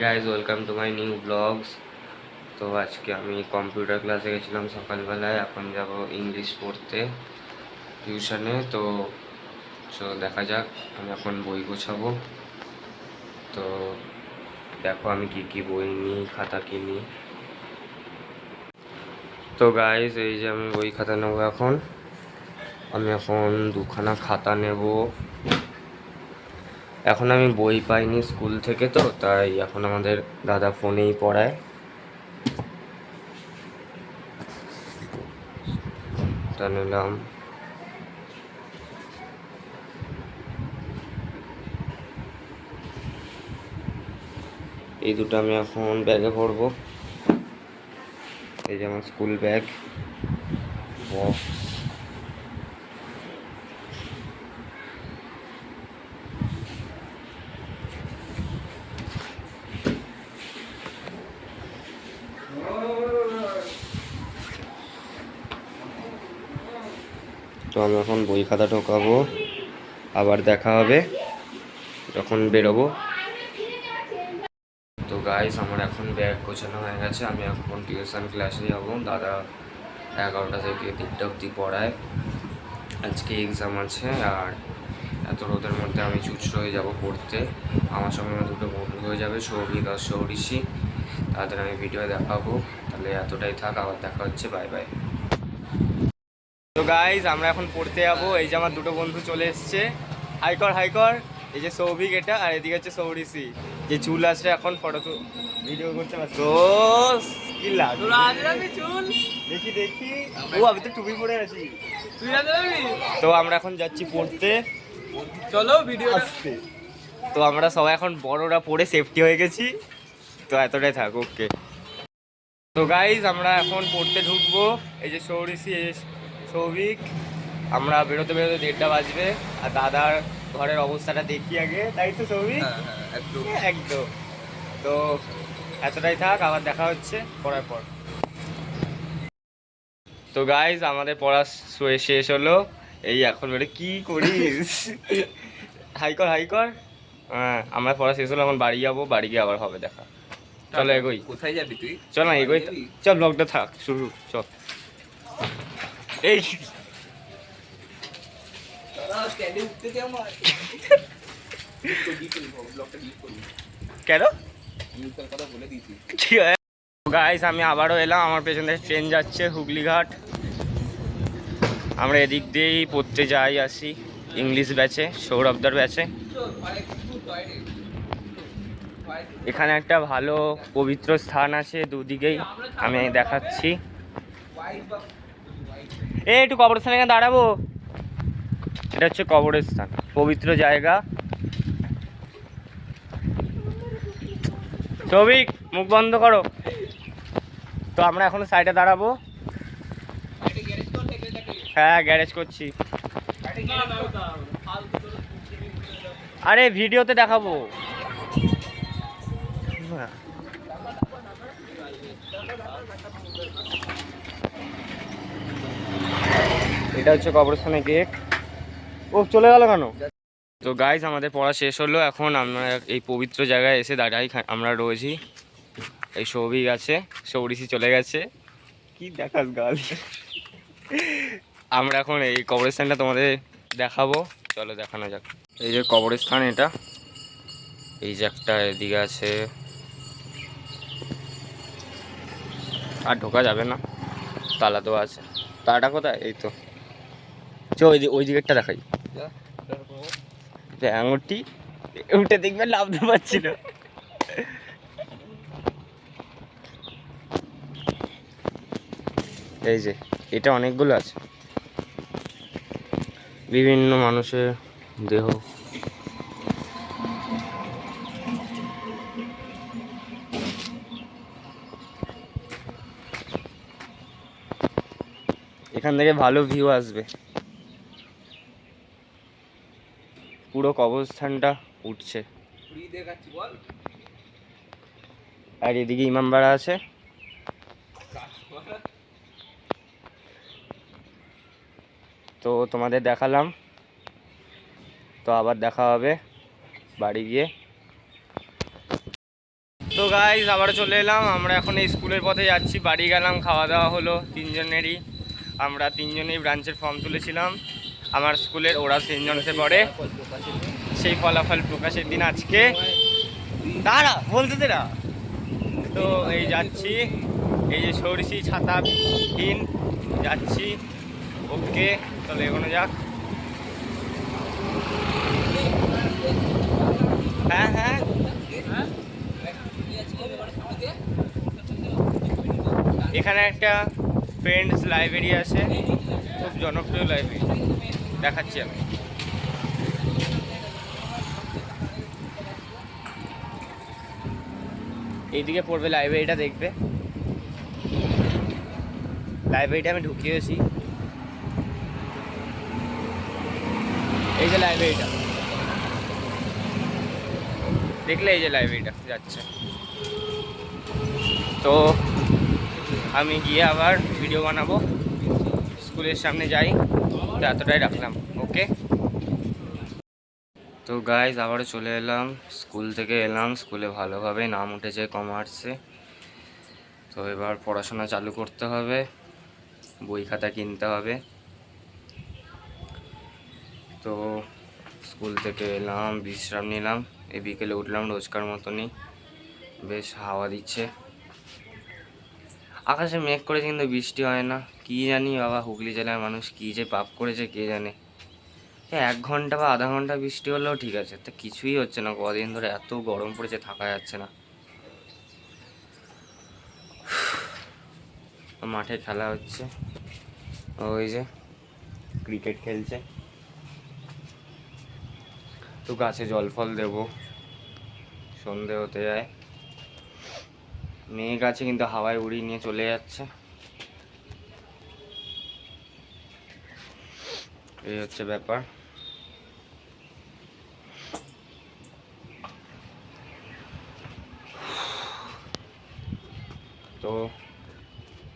Guys welcome to my new blogs. তো আজকে আমি কম্পিউটার ক্লাসে গেছিলাম সকালবেলায়, এখন যাব ইংলিশ পড়তে টিউশনে। তো দেখা যাক, আমি এখন বই গোছাবো। তো দেখো আমি কি বই নিই, খাতা কিনি। তো গাইজ এই যে আমি বই খাতা নেবো এখন। আমি এখন দুখানা খাতা নেব। এখন আমি বই পাইনি স্কুল থেকে, তো তাই এখন আমাদের দাদা ফোনেই পড়ায়। তা নিলাম। এই দুটো আমি এখন ব্যাগে ভরবো। এই যে আমার স্কুল ব্যাগ, বক্স। তো আমি এখন বই খাতা ঢোকাবো, আবার দেখা হবে যখন বেরোবো। তো গাইস আমার এখন ব্যাগ গোছানো হয়ে গেছে, আমি এখন টিউশন ক্লাসে যাব। দাদা 11টা থেকে 3টা অবধি পড়ায়। আজকে এক্সাম আছে, আর এত রোদের মধ্যে আমি চুচড়ো হয়ে যাব পড়তে। আমার সঙ্গে আমার দুটো বন্ধু হয়ে যাবে, সৌভিক আর সৌরিষি। তাদের আমি ভিডিও দেখাবো। তাহলে এতটাই থাক, আবার দেখা হচ্ছে, বাই বাই। তো গাইজ আমরা এখন পড়তে যাবো। এই যে আমার দুটো বন্ধু চলে এসছে, হাইকর হাইকর। এই যে সৌভিক এটা, আর এদিকে হচ্ছে সৌরিষি, যে চুল আসছে এখন ফটো ভিডিও করতে পারছো। তো কি লাগে চুল দেখি দেখি। ও আমি তো টুপি পরে আছি। তো আমরা এখন যাচ্ছি পড়তে, চলো ভিডিও আসছে। তো আমরা সবাই এখন বড়রা পড়ে সেফটি হয়ে গেছি। তো এতটাই থাক, ওকে। তো গাইজ আমরা এখন পড়তে ঢুকবো। এই যে সৌরিষি, এই যে সৌভিক। আমরা বেরোতে বেরোতে 1:30 বাজবে। আর দাদার ঘরের অবস্থাটা দেখি আগে, তাই তো সৌভিক? একদম একদম। তো এতটাই থাক, আবার দেখা হচ্ছে পড়ার পর। তো গাইজ আমাদের পড়া শেষ হলো। এই এখন বেরো, কি করিস? হাইকর হাইকর। হ্যাঁ, আমার পড়া শেষ হলো, এখন বাড়ি যাবো। বাড়ি গিয়ে আবার হবে দেখা। চলো এগোই। কোথায় যাবি তুই? চল না এগোই, চল ব্লগটা থাক শুরু, চল। এই কেন ঠিক আছে গাইস, আমি আবারও এলাম। আমার পেছনে ট্রেন যাচ্ছে হুগলিঘাট। আমরা এদিক দিয়েই পড়তে যাই আসি, ইংলিশ ব্যাচে, সৌরভদার ব্যাচে। এখানে একটা ভালো পবিত্র স্থান আছে দুদিকেই, আমি দেখাচ্ছি। একটু কবরস্থানে এখানে দাঁড়াবো। এটা হচ্ছে কবরস্থান, পবিত্র জায়গা। সৌভিক মুখ বন্ধ করো। তো আমরা এখন সাইডে দাঁড়াবো। হ্যাঁ গ্যারেজ করছি। আরে ভিডিওতে দেখাবো। এটা হচ্ছে কবরস্থানের গেট। ও চলে গেল কেন? তো গাইজ আমাদের পড়া শেষ হলো, এখন আমরা এই পবিত্র জায়গায় এসে দাঁড়াই আমরা রোজই। এই সৌভিক আছে, সৌরিষি চলে গেছে। কি দেখাস গাল। আমরা এখন এই কবরস্থানটা তোমাদের দেখাবো, চলো দেখানো যাক। এই যে কবরস্থান এটা, এই যে একটা এদিকে আছে। আর ঢোকা যাবে না, তালা তো আছে। তালাটা কোথায়? এই তো, ওই দিকেরটা দেখাই। আঙুরটি উঠে দেখবে, নামতে পারছি না। এই যে এটা অনেকগুলো আছে, বিভিন্ন মানুষের দেহ। এখান থেকে ভালো ভিউ আসবে, পুরো কবরস্থানটা উঠছে। আর এদিকে ইমামবাড়া আছে। তো তোমাদের দেখালাম, তো আবার দেখা হবে বাড়ি গিয়ে। তো গাইস আবার চলে এলাম, আমরা এখন এই স্কুলের পথে যাচ্ছি। বাড়ি গেলাম, খাওয়া দাওয়া হলো তিনজনেরই। আমরা তিনজনেই ব্রাঞ্চের ফর্ম তুলেছিলাম আমার স্কুলের, ওরা সেন্ট জনসে পড়ে। সেই ফলাফল প্রকাশের দিন আজকে। দাঁড়া বলতে দেরা। তো এই যাচ্ছি, এই যে সরিষি ছাতা দিন যাচ্ছি। ওকে তাহলে এগোনো যাক। হ্যাঁ হ্যাঁ, এখানে একটা ফ্রেন্ডস লাইব্রেরি আছে, খুব জনপ্রিয় লাইব্রেরি, দেখাচ্ছি আমি। এইদিকে পড়বে লাইব্রেরিটা, দেখবে লাইব্রেরিটা আমি ঢুকিয়েছি। এই যে লাইব্রেরিটা দেখলে, এই যে লাইব্রেরিটা যাচ্ছে। তো আমি গিয়ে আবার ভিডিও বানাবো, স্কুলের সামনে যাই। তো এতটাই রাখলাম, ওকে। তো গাইজ আবারও চলে এলাম, স্কুল থেকে এলাম। স্কুলে ভালোভাবে নাম উঠেছে কমার্সে। তো এবার পড়াশোনা চালু করতে হবে, বই খাতা কিনতে হবে। তো স্কুল থেকে এলাম, বিশ্রাম নিলাম। এই বিকেলে উঠলাম রোজকার মতনই, বেশ হাওয়া দিচ্ছে। আকাশে মেঘ করেছে কিন্তু বৃষ্টি হয় না, কি জানি বাবা, হুগলি জেলার মানুষ কী যে পাপ করেছে কে জানে। 1 ঘন্টা বা আধা ঘন্টা বৃষ্টি হলেও ঠিক আছে, তা কিছুই হচ্ছে না। কদিন ধরে এত গরম পড়েছে, থাকা যাচ্ছে না। মাঠে খেলা হচ্ছে, ওই যে ক্রিকেট খেলছে। তো গাছে জল ফল দেবো, সন্ধে হতে যায়। মেঘ আছে কিন্তু হাওয়ায় উড়িয়ে নিয়ে চলে যাচ্ছে। এই হচ্ছে ব্যাপার। তো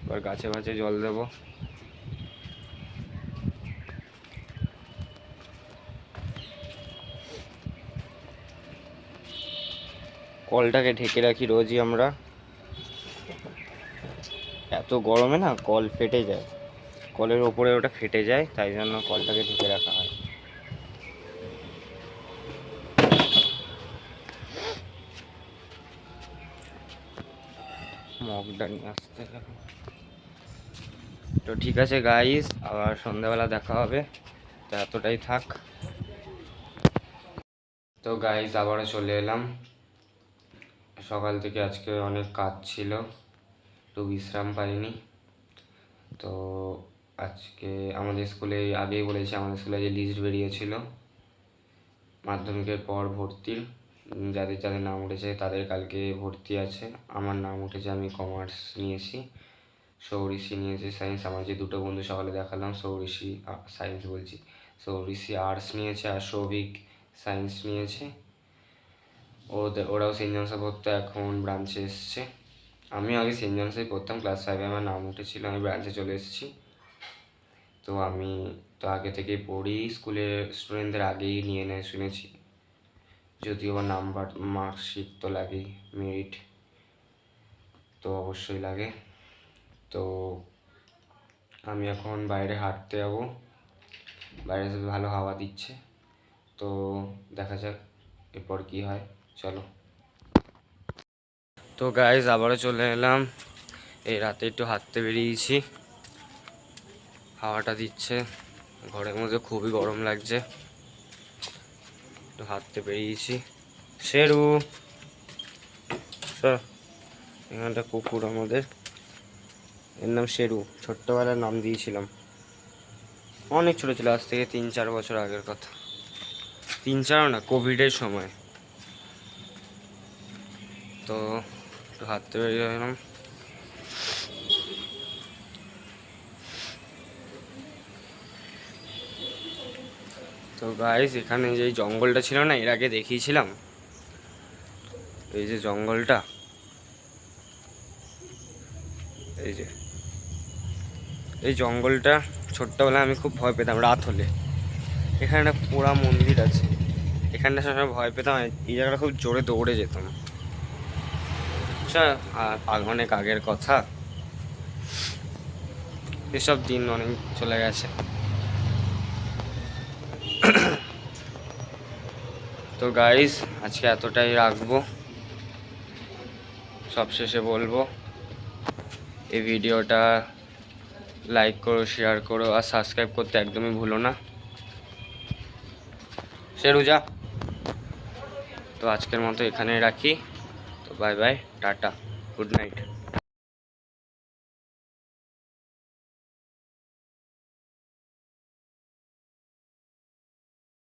এবার গাছে গাছে জল দেবো। কলটাকে ঢেকে রাখি রোজই আমরা, এত গরমে না কল ফেটে যায়, কলের ওপরে ওটা ফেটে যায়, তাই জন্য কলটাকে ঢেকে রাখা হয়। মগটা নিয়ে আসতে হবে। তো ঠিক আছে গাইস, আবার সন্ধ্যাবেলা দেখা হবে। তো এতটাই থাক। তো গাইস আবারও চলে এলাম। সকাল থেকে আজকে অনেক কাজ ছিল, একটু বিশ্রাম পাইনি। তো আজকে আমাদের স্কুলে, আগেই বলেছি, আমাদের স্কুলে যে লিস্ট বেরিয়েছিল মাধ্যমিকের পর ভর্তির, যাদের যাদের নাম উঠেছে তাদের কালকে ভর্তি আছে। আমার নাম উঠেছে, আমি কমার্স নিয়েছি, সৌরিষি নিয়েছে সায়েন্স। আমার যে দুটো বন্ধু সকালে দেখালাম, সৌরিষি সায়েন্স বলছি, সৌরিষি আর্টস নিয়েছে আর সৌভিক সায়েন্স নিয়েছে। ওরাও সেন্ট জনসে পড়তো, এখন ব্রাঞ্চে এসছে। আমি আগে সেন্ট জনসেই পড়তাম, ক্লাস 5-এ আমার নাম উঠেছিল, আমি ব্রাঞ্চে চলে এসেছি। তো আমি তো আগে থেকেই পড়ি, স্কুলের স্টুডেন্টদের আগেই নিয়ে নেয় শুনেছি, যদিও বা নাম্বার মার্কশিট তো লাগেই, মেরিট তো অবশ্যই লাগে। তো আমি এখন বাইরে হাঁটতে যাবো, বাইরে ভালো হাওয়া দিচ্ছে। তো দেখা যাক এরপর কি হয়, চলো। তো গাইজ আবারও চলে এলাম, এই রাতে একটু হাঁটতে বেরিয়েছি, হাওয়াটা দিচ্ছে, ঘরের মধ্যে খুবই গরম লাগছে, একটু হাঁটতে বেরিয়েছি। শেরু, এখানটা কুকুর আমাদের, এর নাম শেরু, ছোট্টবেলার নাম দিয়েছিলাম, অনেক ছোটো ছিল, আজ থেকে 3-4 বছর আগের কথা, 3-4 না, কোভিডের সময়। তো একটু হাঁটতে বেরিয়ে গেলাম। তো গাইস এখানে যে জঙ্গলটা ছিল না, এর আগে দেখিয়েছিলাম, এই যে জঙ্গলটা, এই যে এই জঙ্গলটা ছোট্টবেলায় আমি খুব ভয় পেতাম রাত হলে। এখানে একটা পোড়া মন্দির আছে, এখানটা সবসময় ভয় পেতাম, এই জায়গাটা খুব জোরে দৌড়ে যেতাম। আর অনেক আগের কথা, এসব দিন অনেক চলে গেছে। তো গাইস আজকে এতটাই রাখবো। সবশেষে বলবো এই ভিডিওটা লাইক করো, শেয়ার করো আর সাবস্ক্রাইব করতে একদমই ভুলো না। শেরুজা, তো আজকের মতো এখানেই রাখি। তো bye bye, tata, good night.